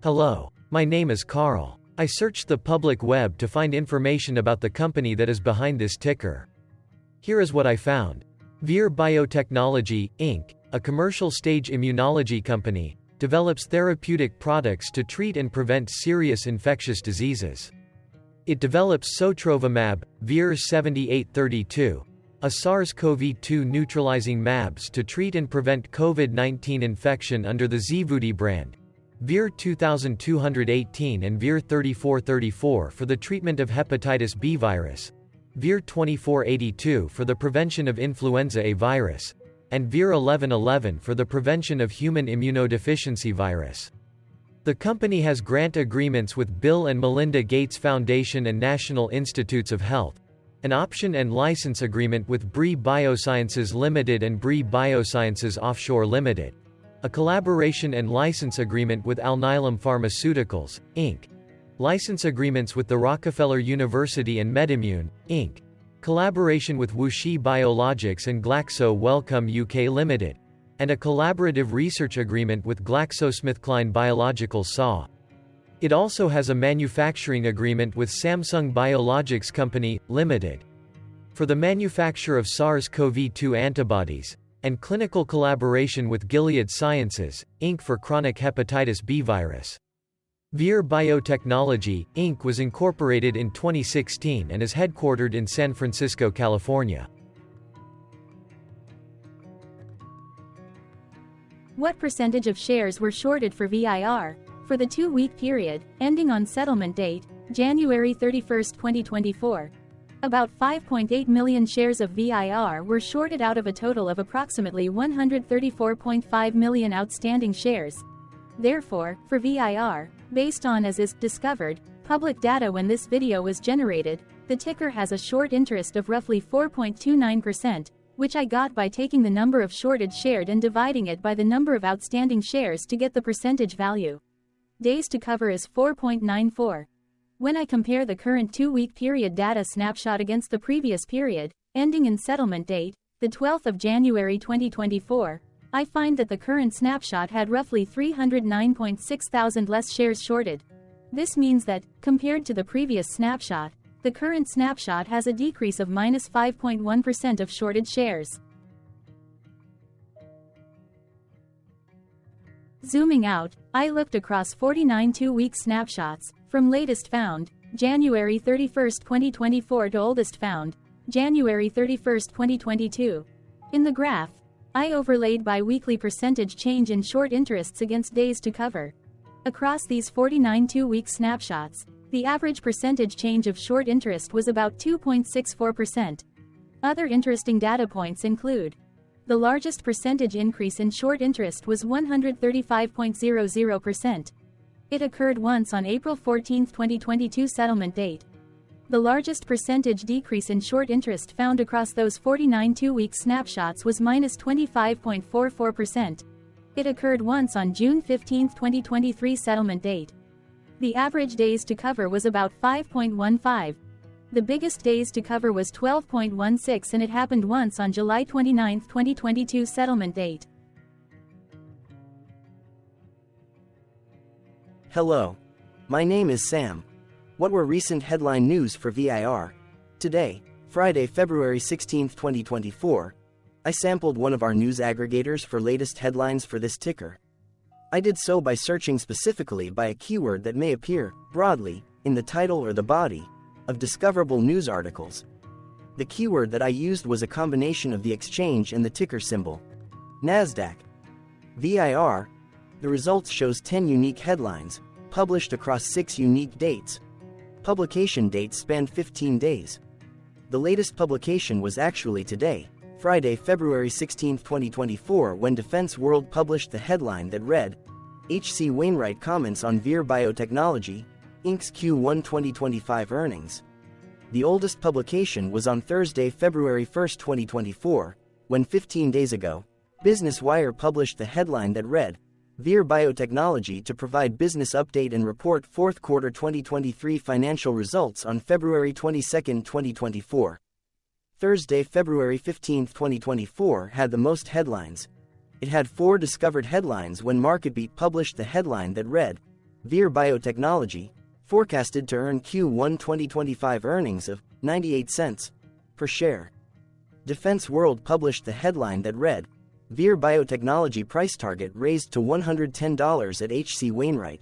Hello. My name is Carl. I searched the public web to find information about the company that is behind this ticker. Here is what I found. VIR Biotechnology, Inc., a commercial-stage immunology company, develops therapeutic products to treat and prevent serious infectious diseases. It develops sotrovimab, VIR 7832, a SARS-CoV-2 neutralizing mAbs to treat and prevent COVID-19 infection under the Xevudy brand, VIR 2218 and VIR 3434 for the treatment of hepatitis B virus, VIR 2482 for the prevention of influenza A virus, and VIR 1111 for the prevention of human immunodeficiency virus. The company has grant agreements with Bill and Melinda Gates Foundation and National Institutes of Health, an option and license agreement with Brii Biosciences Limited and Brii Biosciences Offshore Limited, a collaboration and license agreement with Alnylam Pharmaceuticals, Inc., license agreements with the Rockefeller University and MedImmune, Inc., collaboration with WuXi Biologics and Glaxo Wellcome UK Limited, and a collaborative research agreement with GlaxoSmithKline Biologicals SA. It also has a manufacturing agreement with Samsung Biologics Company, Limited, for the manufacture of SARS-CoV-2 antibodies, and clinical collaboration with Gilead Sciences, Inc. for chronic hepatitis B virus. VIR Biotechnology, Inc. was incorporated in 2016 and is headquartered in San Francisco, California. What percentage of shares were shorted for VIR? For the 2-week period, ending on settlement date, January 31, 2024. About 5.8 million shares of VIR were shorted out of a total of approximately 134.5 million outstanding shares. Therefore, for VIR, based on as is discovered, public data when this video was generated, the ticker has a short interest of roughly 4.29%, which I got by taking the number of shorted shares and dividing it by the number of outstanding shares to get the percentage value. Days to cover is 4.94. When I compare the current 2-week period data snapshot against the previous period, ending in settlement date, the 12th of January 2024, I find that the current snapshot had roughly 309.6 thousand less shares shorted. This means that, compared to the previous snapshot, the current snapshot has a decrease of minus 5.1% of shorted shares. Zooming out, I looked across 49 2-week snapshots, from latest found, January 31, 2024 to oldest found, January 31, 2022. In the graph, I overlaid bi-weekly percentage change in short interests against days to cover. Across these 49 2-week snapshots, the average percentage change of short interest was about 2.64%. Other interesting data points include: the largest percentage increase in short interest was 135.00%. It occurred once on April 14, 2022 settlement date. The largest percentage decrease in short interest found across those 49 2-week snapshots was minus 25.44%. It occurred once on June 15, 2023 settlement date. The average days to cover was about 5.15. The biggest days to cover was 12.16 and it happened once on July 29, 2022 settlement date. Hello. My name is Sam. What were recent headline news for VIR? Today, Friday, February 16, 2024, I sampled one of our news aggregators for latest headlines for this ticker. I did so by searching specifically by a keyword that may appear, broadly, in the title or the body of discoverable news articles. The keyword that I used was a combination of the exchange and the ticker symbol, NASDAQ. VIR. The results shows 10 unique headlines, published across 6 unique dates. Publication dates spanned 15 days. The latest publication was actually today, Friday, February 16, 2024, when Defense World published the headline that read, H.C. Wainwright comments on VIR Biotechnology, Inc.'s Q1 2025 earnings. The oldest publication was on Thursday, February 1, 2024, when 15 days ago, Business Wire published the headline that read, VIR Biotechnology to provide business update and report fourth quarter 2023 financial results on February 22, 2024. Thursday, February 15, 2024 had the most headlines. It had 4 discovered headlines when MarketBeat published the headline that read, VIR Biotechnology, forecasted to earn Q1 2025 earnings of 98 cents per share. Defense World published the headline that read, VIR Biotechnology price target raised to $110 at H.C. Wainwright.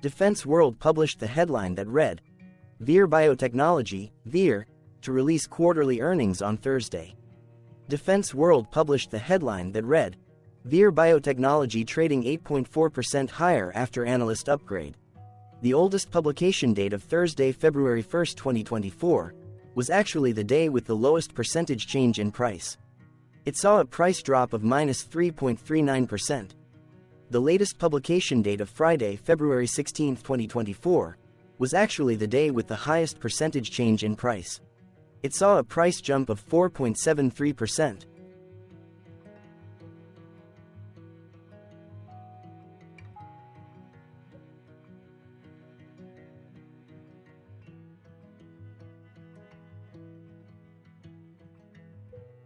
Defense World published the headline that read, VIR Biotechnology, VIR, to release quarterly earnings on Thursday. Defense World published the headline that read, VIR Biotechnology trading 8.4% higher after analyst upgrade. The oldest publication date of Thursday, February 1, 2024, was actually the day with the lowest percentage change in price. It saw a price drop of -3.39%. The latest publication date of Friday, February 16, 2024, was actually the day with the highest percentage change in price. It saw a price jump of 4.73%.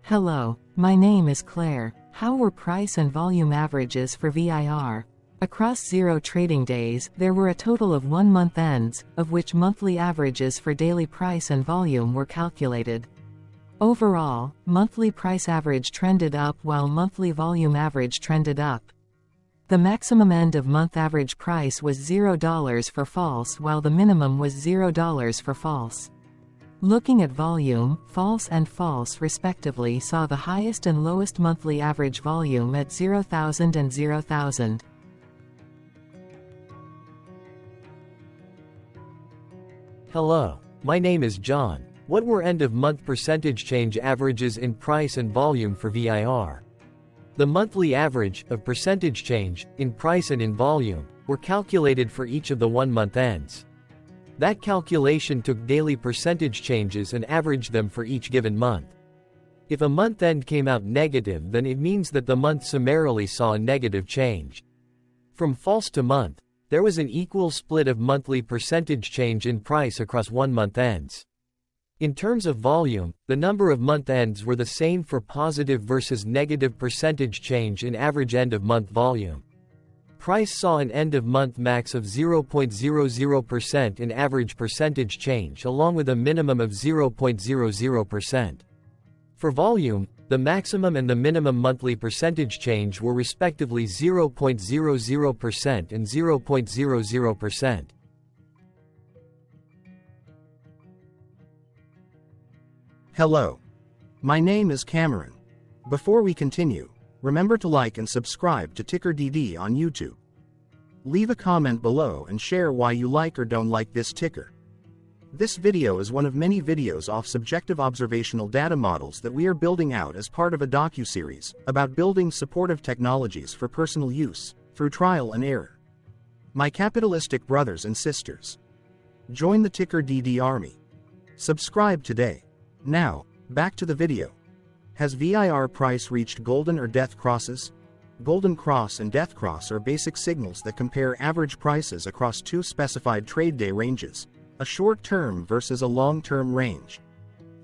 Hello, my name is Claire. How were price and volume averages for VIR? Across 0 trading days, there were a total of 1 month ends, of which monthly averages for daily price and volume were calculated. Overall, monthly price average trended up while monthly volume average trended up. The maximum end of month average price was $0 for false while the minimum was $0 for false. Looking at volume, false and false respectively saw the highest and lowest monthly average volume at 0,000 and 0,000. Hello, my name is John. What were end-of-month percentage change averages in price and volume for VIR? The monthly average of percentage change in price and in volume were calculated for each of the 1-month ends. That calculation took daily percentage changes and averaged them for each given month. If a month end came out negative, then it means that the month summarily saw a negative change. From false to month, there was an equal split of monthly percentage change in price across 1-month ends. In terms of volume, the number of month ends were the same for positive versus negative percentage change in average end-of-month volume. Price saw an end-of-month max of 0.00% in average percentage change along with a minimum of 0.00%. For volume, the maximum and the minimum monthly percentage change were respectively 0.00% and 0.00%. Hello. My name is Cameron. Before we continue, remember to like and subscribe to TickerDD on YouTube. Leave a comment below and share why you like or don't like this ticker. This video is one of many videos off subjective observational data models that we are building out as part of a docu-series about building supportive technologies for personal use, through trial and error. My capitalistic brothers and sisters, join the TickerDD army. Subscribe today. Now, back to the video. Has VIR price reached golden or death crosses? Golden cross and death cross are basic signals that compare average prices across 2 specified trade day ranges, a short-term versus a long-term range.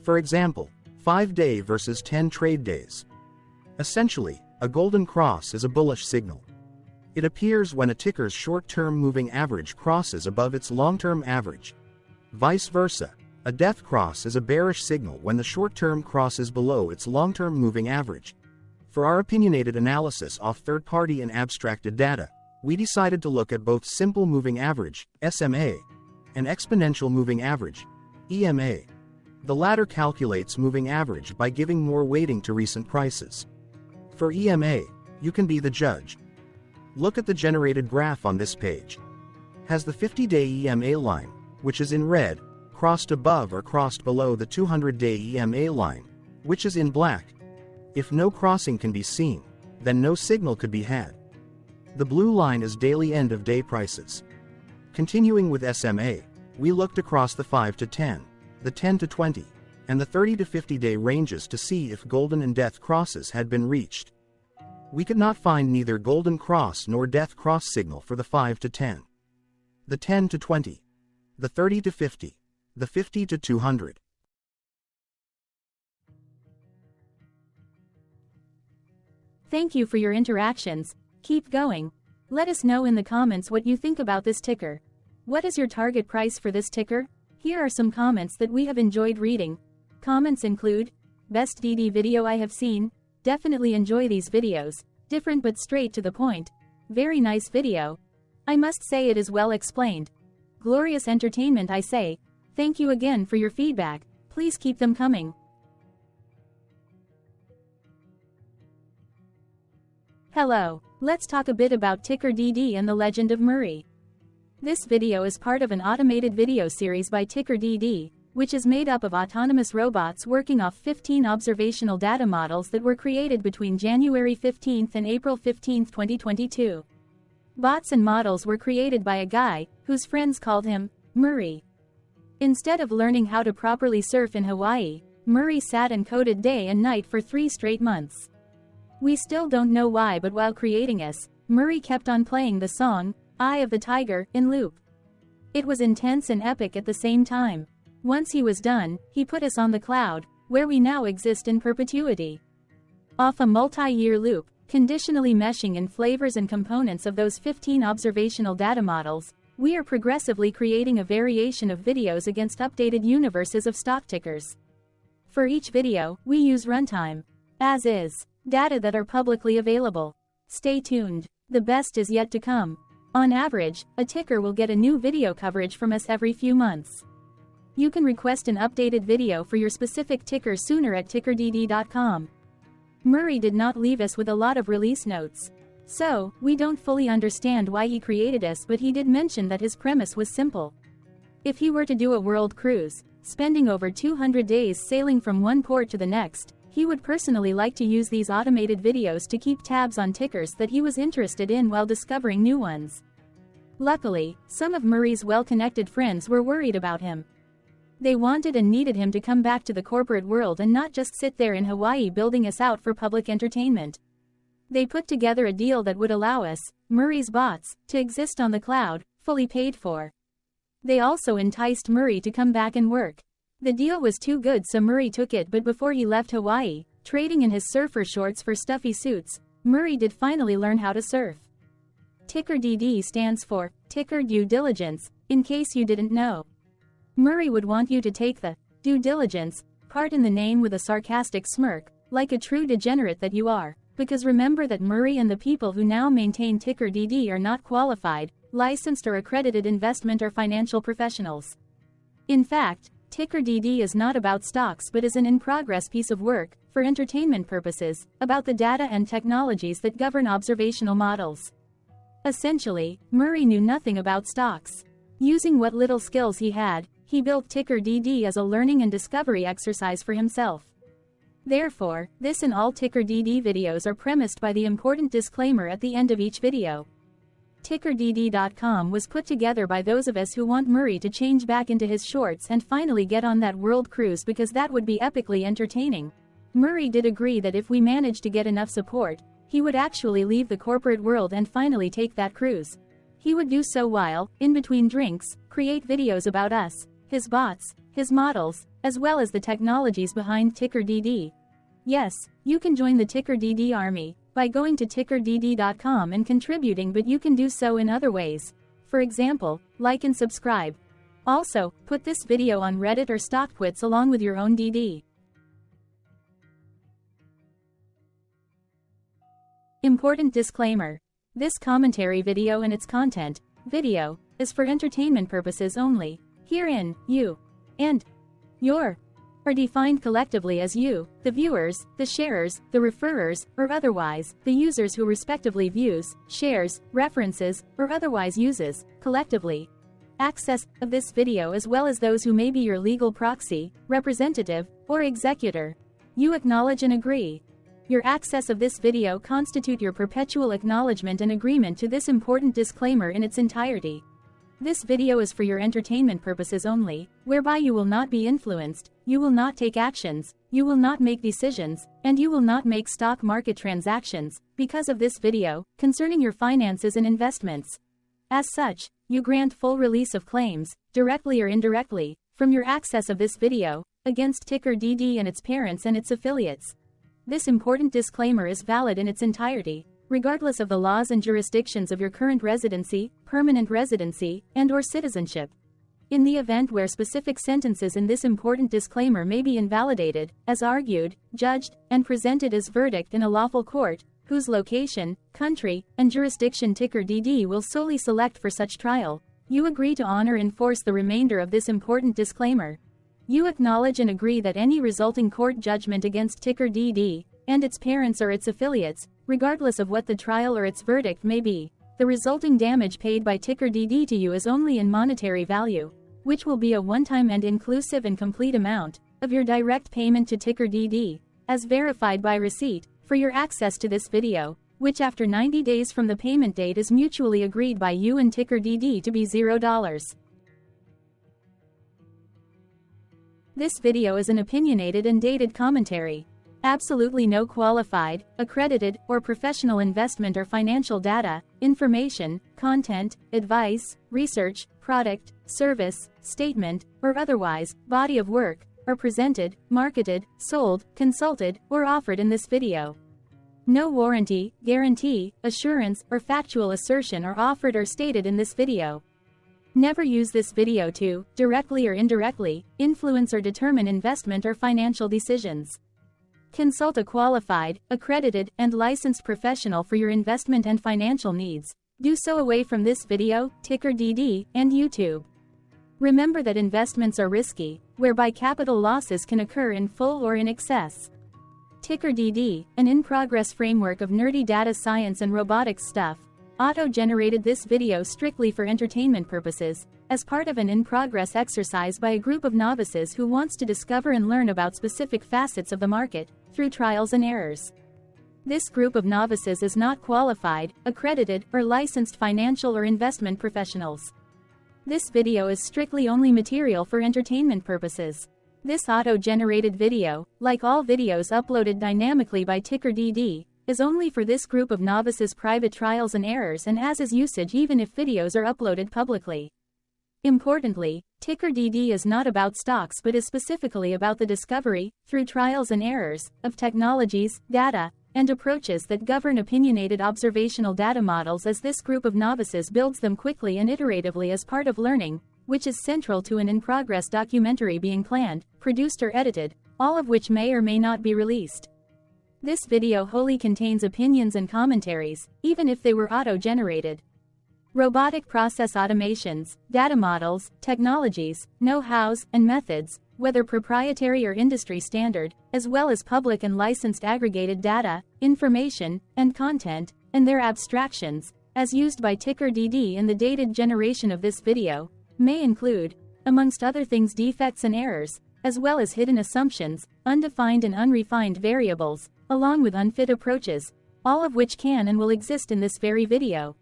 For example, 5-day versus 10 trade days. Essentially, a golden cross is a bullish signal. It appears when a ticker's short-term moving average crosses above its long-term average. Vice versa, a death cross is a bearish signal when the short-term crosses below its long-term moving average. For our opinionated analysis off third-party and abstracted data, we decided to look at both simple moving average, SMA, and exponential moving average, EMA. The latter calculates moving average by giving more weighting to recent prices. For EMA, you can be the judge. Look at the generated graph on this page. Has the 50-day EMA line, which is in red, crossed above or crossed below the 200-day EMA line, which is in black? If no crossing can be seen, then no signal could be had. The blue line is daily end-of-day prices. Continuing with SMA, we looked across the 5 to 10, the 10 to 20, and the 30 to 50-day ranges to see if golden and death crosses had been reached. We could not find neither golden cross nor death cross signal for the 5 to 10, the 10 to 20, the 30 to 50, the 50 to 200. Thank you for your interactions. Keep going. Let us know in the comments what you think about this ticker. What is your target price for this ticker? Here are some comments that we have enjoyed reading. Comments include, best DD video I have seen, definitely enjoy these videos, different but straight to the point, very nice video. I must say it is well explained. Glorious entertainment I say, thank you again for your feedback, please keep them coming. Hello, let's talk a bit about TickerDD and the Legend of Murray. This video is part of an automated video series by TickerDD, which is made up of autonomous robots working off 15 observational data models that were created between January 15 and April 15, 2022. Bots and models were created by a guy, whose friends called him Murray. Instead of learning how to properly surf in Hawaii, Murray sat and coded day and night for 3 straight months. We still don't know why, but while creating us, Murray kept on playing the song, Eye of the Tiger, in loop. It was intense and epic at the same time. Once he was done, he put us on the cloud, where we now exist in perpetuity. Off a multi-year loop, conditionally meshing in flavors and components of those 15 observational data models, we are progressively creating a variation of videos against updated universes of stock tickers. For each video, we use runtime, as is, data that are publicly available. Stay tuned, the best is yet to come. On average, a ticker will get a new video coverage from us every few months. You can request an updated video for your specific ticker sooner at TickerDD.com. Murray did not leave us with a lot of release notes. So, we don't fully understand why he created us, but he did mention that his premise was simple. If he were to do a world cruise, spending over 200 days sailing from one port to the next, he would personally like to use these automated videos to keep tabs on tickers that he was interested in while discovering new ones. Luckily, some of Murray's well-connected friends were worried about him. They wanted and needed him to come back to the corporate world and not just sit there in Hawaii building us out for public entertainment. They put together a deal that would allow us, Murray's bots, to exist on the cloud, fully paid for. They also enticed Murray to come back and work. The deal was too good, so Murray took it, but before he left Hawaii, trading in his surfer shorts for stuffy suits, Murray did finally learn how to surf. TickerDD stands for Ticker Due Diligence, in case you didn't know. Murray would want you to take the due diligence part in the name with a sarcastic smirk, like a true degenerate that you are, because remember that Murray and the people who now maintain TickerDD are not qualified, licensed or accredited investment or financial professionals. In fact, TickerDD is not about stocks but is an in-progress piece of work, for entertainment purposes, about the data and technologies that govern observational models. Essentially, Murray knew nothing about stocks. Using what little skills he had, he built TickerDD as a learning and discovery exercise for himself. Therefore, this and all TickerDD videos are premised by the important disclaimer at the end of each video. TickerDD.com was put together by those of us who want Murray to change back into his shorts and finally get on that world cruise, because that would be epically entertaining. Murray did agree that if we managed to get enough support, he would actually leave the corporate world and finally take that cruise. He would do so while, in between drinks, create videos about us, his bots, his models, as well as the technologies behind TickerDD. Yes, you can join the TickerDD army by going to TickerDD.com and contributing, but you can do so in other ways. For example, like and subscribe. Also, put this video on Reddit or StockTwits along with your own DD. Important disclaimer. This commentary video and its content, video, is for entertainment purposes only. Herein, you and your are defined collectively as you, the viewers, the sharers, the referrers, or otherwise, the users who respectively views, shares, references, or otherwise uses, collectively, access of this video, as well as those who may be your legal proxy, representative, or executor. You acknowledge and agree. Your access of this video constitute your perpetual acknowledgement and agreement to this important disclaimer in its entirety. This video is for your entertainment purposes only, whereby you will not be influenced, you will not take actions, you will not make decisions, and you will not make stock market transactions, because of this video, concerning your finances and investments. As such, you grant full release of claims, directly or indirectly, from your access of this video, against TickerDD and its parents and its affiliates. This important disclaimer is valid in its entirety, regardless of the laws and jurisdictions of your current residency, permanent residency, and/or citizenship. In the event where specific sentences in this important disclaimer may be invalidated, as argued, judged, and presented as verdict in a lawful court, whose location, country, and jurisdiction TickerDD will solely select for such trial, you agree to honor and enforce the remainder of this important disclaimer. You acknowledge and agree that any resulting court judgment against TickerDD, and its parents or its affiliates, regardless of what the trial or its verdict may be, the resulting damage paid by TickerDD to you is only in monetary value, which will be a one-time and inclusive and complete amount of your direct payment to TickerDD, as verified by receipt, for your access to this video, which after 90 days from the payment date is mutually agreed by you and TickerDD to be $0. This video is an opinionated and dated commentary. Absolutely no qualified, accredited, or professional investment or financial data, information, content, advice, research, product, service, statement, or otherwise, body of work, are presented, marketed, sold, consulted, or offered in this video. No warranty, guarantee, assurance, or factual assertion are offered or stated in this video. Never use this video to, directly or indirectly, influence or determine investment or financial decisions. Consult a qualified, accredited, and licensed professional for your investment and financial needs. Do so away from this video, TickerDD, and YouTube. Remember that investments are risky, whereby capital losses can occur in full or in excess. TickerDD, an in-progress framework of nerdy data science and robotics stuff, auto-generated this video strictly for entertainment purposes, as part of an in-progress exercise by a group of novices who wants to discover and learn about specific facets of the market, through trials and errors. This group of novices is not qualified, accredited, or licensed financial or investment professionals. This video is strictly only material for entertainment purposes. This auto-generated video, like all videos uploaded dynamically by TickerDD, is only for this group of novices' private trials and errors and as is usage even if videos are uploaded publicly. Importantly, TickerDD is not about stocks but is specifically about the discovery, through trials and errors, of technologies, data, and approaches that govern opinionated observational data models as this group of novices builds them quickly and iteratively as part of learning, which is central to an in-progress documentary being planned, produced or edited, all of which may or may not be released. This video wholly contains opinions and commentaries, even if they were auto-generated. Robotic process automations, data models, technologies, know-hows, and methods, whether proprietary or industry standard, as well as public and licensed aggregated data, information, and content, and their abstractions, as used by TickerDD in the dated generation of this video, may include, amongst other things, defects and errors, as well as hidden assumptions, undefined and unrefined variables, along with unfit approaches, all of which can and will exist in this very video.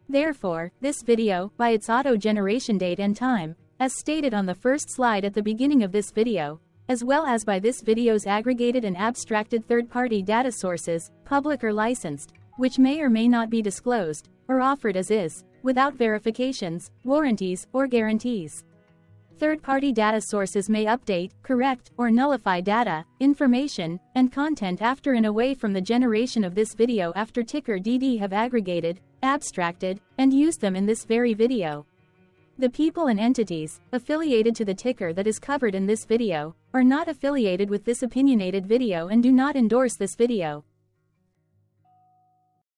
Therefore, this video, by its auto-generation date and time, as stated on the first slide at the beginning of this video, as well as by this video's aggregated and abstracted third-party data sources, public or licensed, which may or may not be disclosed, or offered as is, without verifications, warranties, or guarantees. Third-party data sources may update, correct, or nullify data, information, and content after and away from the generation of this video after TickerDD have aggregated, abstracted, and used them in this very video. The people and entities affiliated to the ticker that is covered in this video are not affiliated with this opinionated video and do not endorse this video.